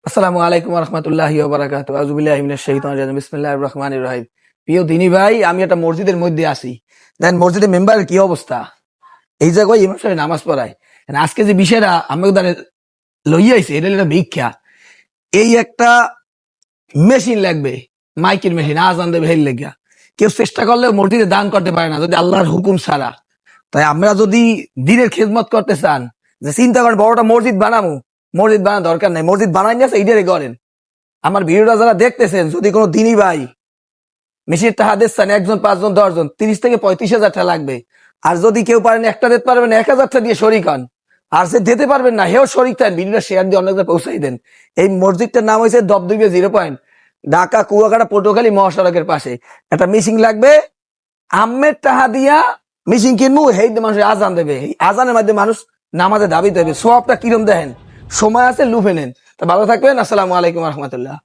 আসসালামু আলাইকুম রহমতুল্লাহি ওয়া বারাকাতুহু আউযু বিল্লাহি মিনাশ শাইতানির রাজিম বিসমিল্লাহির রহমানির রহিম। প্রিয় দিনী ভাই, আমি একটা মসজিদের মধ্যে আছি। দেন মসজিদের মেম্বারের কি অবস্থা, এই জায়গায় ইমাম সাহেব নামাজ পড়ায়। আজকে যে বিষয়টা আমাকে দ্বারা লইয়া আইছে, এটা হলো একটা ভিক্ষা। এই একটা মেশিন লাগবে, মাইকের মেশিন, আজান দেবে হেল লেগা। কেউ চেষ্টা করলে মসজিদে দান করতে পারে না যদি আল্লাহর হুকুম ছাড়া। তাই আমরা যদি দিনের খেদমত করতে চান, যে চিন্তা করেন বড়টা মসজিদ বানাবো, মসজিদ বানানোর দরকার নাই, মসজিদ বানাই নিয়ে এইটারে করেন। আমার ভিডিওটা যারা দেখতেছেন, যদি কোনো দিনী ভাই মেশিন টাকা দিচ্ছেন, 1 জন 5 জন 10 জন 30 থেকে 35,000 টাকা লাগবে। আর যদি কেউ পারেন একটা দিতে পারবেন 1,000 টাকা দিয়ে শরিক হন। আর যে দিতে পারবেন না হেও শরিক থাকেন, ভিডিওটা শেয়ার দিয়ে অনেক পৌঁছাই দেন। এই মসজিদটার নাম হয়েছে দবদবে 0 পয়েন্ট, ঢাকা কুয়াকাটা পটুয়াখালী মহাসড়কের পাশে। একটা মিশিং লাগবে, আম্মের টাকা দিয়া মিশিং কিনবো, হেই মানুষ আজান দেবে। এই আজানের মাধ্যমে মানুষ নামাজে দাবি দেবে। সোয়াবটা কিরম দেখেন, সময় আছে লুফে নেন। তা ভালো থাকবেন। আসসালামু আলাইকুম রহমতুল্লাহ।